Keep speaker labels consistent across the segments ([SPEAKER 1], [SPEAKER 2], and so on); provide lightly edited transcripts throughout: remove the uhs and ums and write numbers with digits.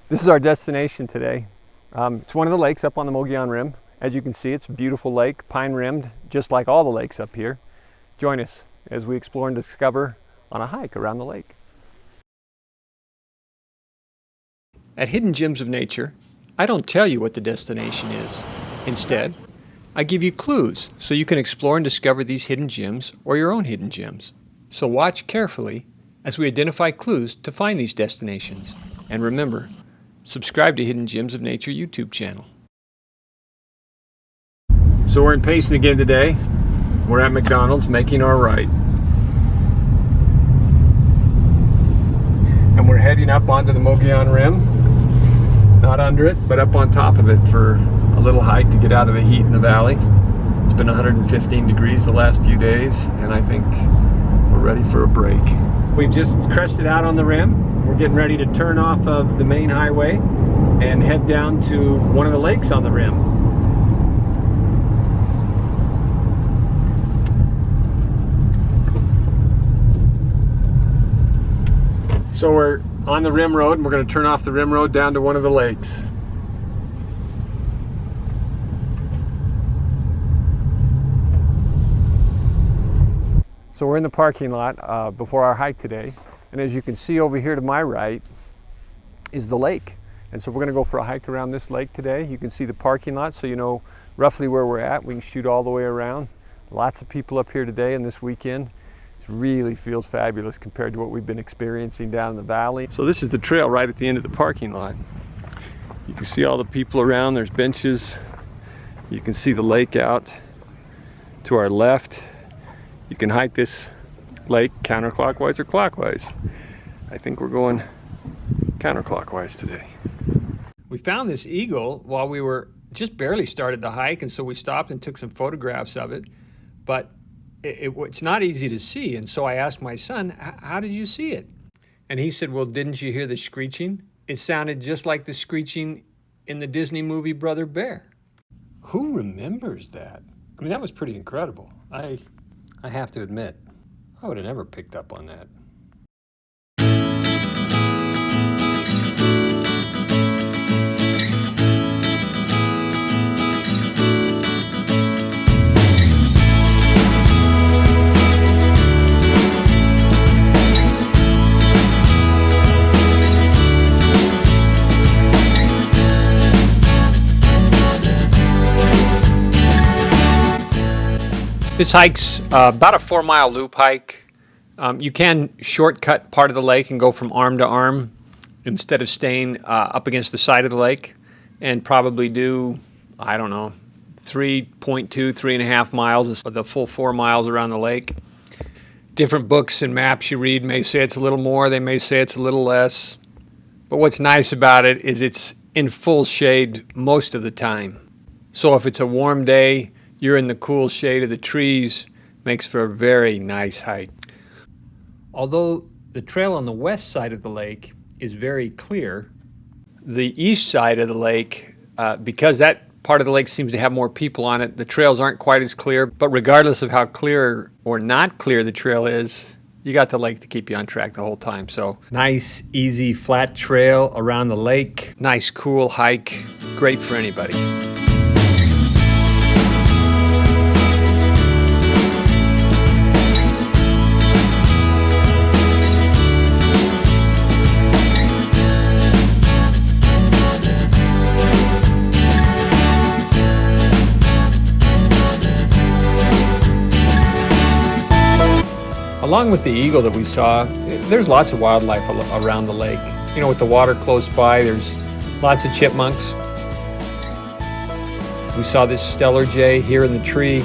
[SPEAKER 1] This is our destination today. It's one of the lakes up on the Mogollon Rim. As you can see, it's a beautiful lake, pine-rimmed, just like all the lakes up here. Join us as we explore and discover on a hike around the lake. At Hidden Gems of Nature, I don't tell you what the destination is. Instead, I give you clues so you can explore and discover these hidden gems or your own hidden gems. So watch carefully as we identify clues to find these destinations. And remember, subscribe to Hidden Gems of Nature YouTube channel. So we're in Payson again today. We're at McDonald's making our right. And we're heading up onto the Mogollon Rim. Not under it, but up on top of it for a little hike to get out of the heat in the valley. It's been 115 degrees the last few days, and I think we're ready for a break. We've just crested out on the rim. We're getting ready to turn off of the main highway and head down to one of the lakes on the rim. So we're on the rim road, and we're going to turn off the rim road down to one of the lakes. So we're in the parking lot before our hike today, and as you can see over here to my right is the lake. And so we're going to go for a hike around this lake today. You can see the parking lot so you know roughly where we're at. We can shoot all the way around. Lots of people up here today and this weekend. It really feels fabulous compared to what we've been experiencing down in the valley. So this is the trail right at the end of the parking lot. You can see all the people around. There's benches. You can see the lake out to our left. You can hike this lake counterclockwise or clockwise. I think we're going counterclockwise today. We found this eagle while we were just barely started the hike, and so we stopped and took some photographs of it. But it's not easy to see, and so I asked my son, how did you see it? And he said, well, didn't you hear the screeching? It sounded just like the screeching in the Disney movie Brother Bear. Who remembers that? I mean, that was pretty incredible. I have to admit, I would have never picked up on that. This hike's about a 4-mile loop hike. You can shortcut part of the lake and go from arm to arm instead of staying up against the side of the lake, and probably do, I don't know, 3.5 miles of the full 4 miles around the lake. Different books and maps you read may say it's a little more, they may say it's a little less. But what's nice about it is it's in full shade most of the time. So if it's a warm day, you're in the cool shade of the trees, makes for a very nice hike. Although the trail on the west side of the lake is very clear, the east side of the lake, because that part of the lake seems to have more people on it, the trails aren't quite as clear. But regardless of how clear or not clear the trail is, you got the lake to keep you on track the whole time. So nice, easy, flat trail around the lake. Nice, cool hike. Great for anybody. Along with the eagle that we saw, there's lots of wildlife around the lake. You know, with the water close by, there's lots of chipmunks. We saw this stellar jay here in the tree.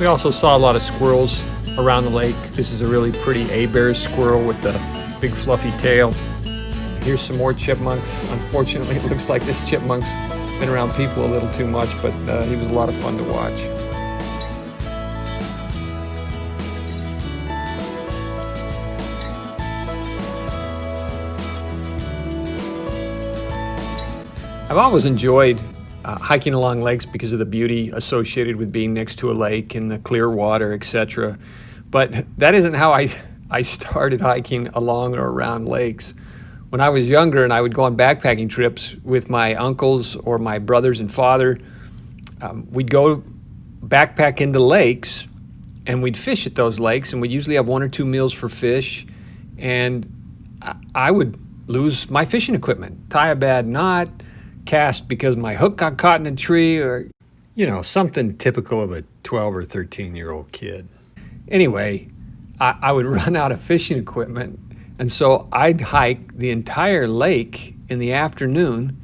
[SPEAKER 1] We also saw a lot of squirrels around the lake. This is a really pretty A-bear squirrel with the big fluffy tail. Here's some more chipmunks. Unfortunately, it looks like this chipmunk's been around people a little too much, but he was a lot of fun to watch. I've always enjoyed hiking along lakes because of the beauty associated with being next to a lake and the clear water, etc. But that isn't how I started hiking along or around lakes. When I was younger and I would go on backpacking trips with my uncles or my brothers and father, we'd go backpack into lakes and we'd fish at those lakes, and we'd usually have 1 or 2 meals for fish, and I would lose my fishing equipment, tie a bad knot, cast because my hook got caught in a tree, or, you know, something typical of a 12 or 13-year-old kid. Anyway, I would run out of fishing equipment, and so I'd hike the entire lake in the afternoon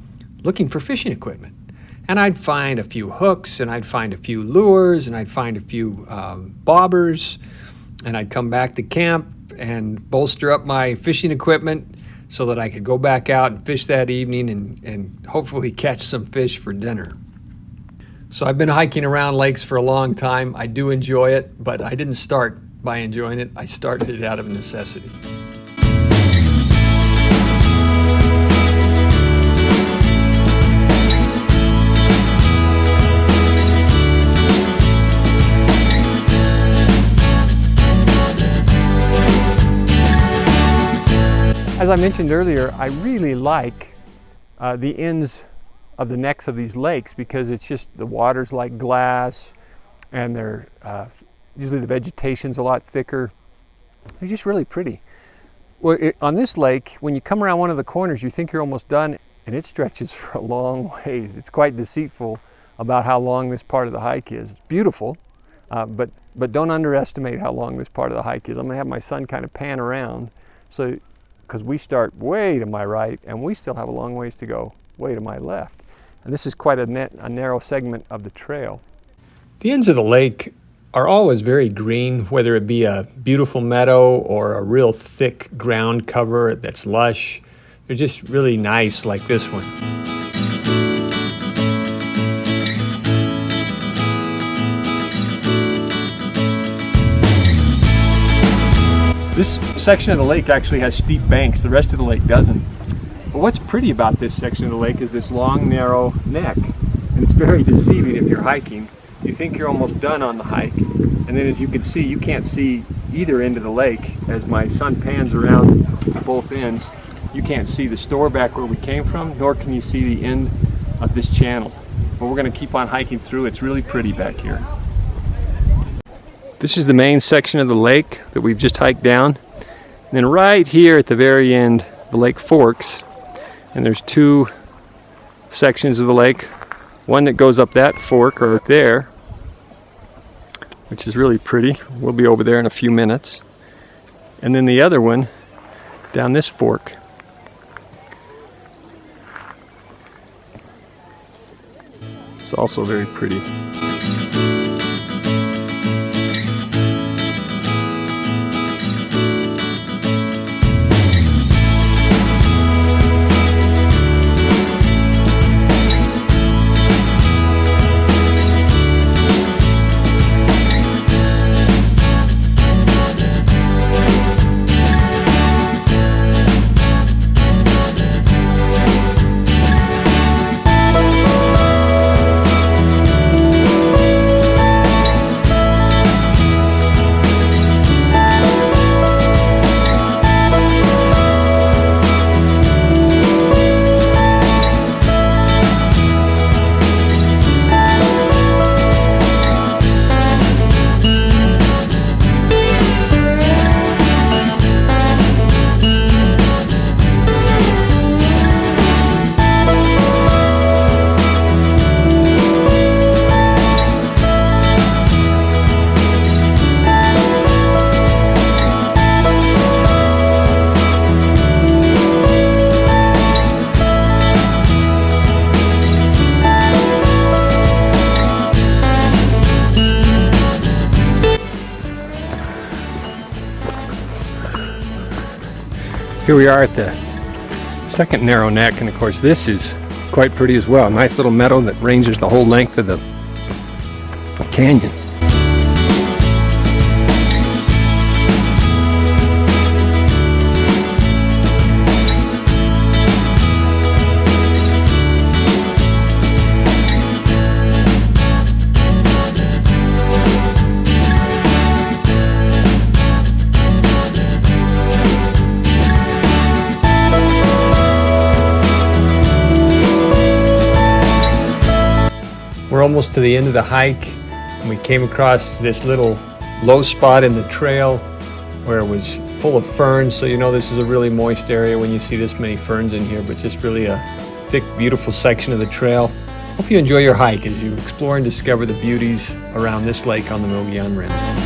[SPEAKER 1] looking for fishing equipment. And I'd find a few hooks, and I'd find a few lures, and I'd find a few bobbers, and I'd come back to camp and bolster up my fishing equipment so that I could go back out and fish that evening and hopefully catch some fish for dinner. So I've been hiking around lakes for a long time. I do enjoy it, but I didn't start by enjoying it. I started it out of necessity. As I mentioned earlier, I really like the ends of the necks of these lakes because it's just the water's like glass, and they're usually the vegetation's a lot thicker. They're just really pretty. Well, on this lake, when you come around one of the corners, you think you're almost done, and it stretches for a long ways. It's quite deceitful about how long this part of the hike is. It's beautiful, but don't underestimate how long this part of the hike is. I'm gonna have my son kind of pan around, so because we start way to my right, and we still have a long ways to go way to my left. And this is quite a narrow segment of the trail. The ends of the lake are always very green, whether it be a beautiful meadow or a real thick ground cover that's lush. They're just really nice, like this one. This section of the lake actually has steep banks. The rest of the lake doesn't. But what's pretty about this section of the lake is this long, narrow neck. And it's very deceiving if you're hiking. You think you're almost done on the hike, and then as you can see, you can't see either end of the lake. As my son pans around both ends, you can't see the store back where we came from, nor can you see the end of this channel. But we're going to keep on hiking through. It's really pretty back here. This is the main section of the lake that we've just hiked down. And then right here at the very end, the lake forks, and there's 2 sections of the lake. One that goes up that fork or there, which is really pretty. We'll be over there in a few minutes. And then the other one down this fork. It's also very pretty. Here we are at the second narrow neck, and of course this is quite pretty as well. A nice little meadow that ranges the whole length of the canyon. almost to the end of the hike, and we came across this little low spot in the trail where it was full of ferns. So you know this is a really moist area when you see this many ferns in here, but just really a thick, beautiful section of the trail. Hope you enjoy your hike as you explore and discover the beauties around this lake on the Mogollon Rim.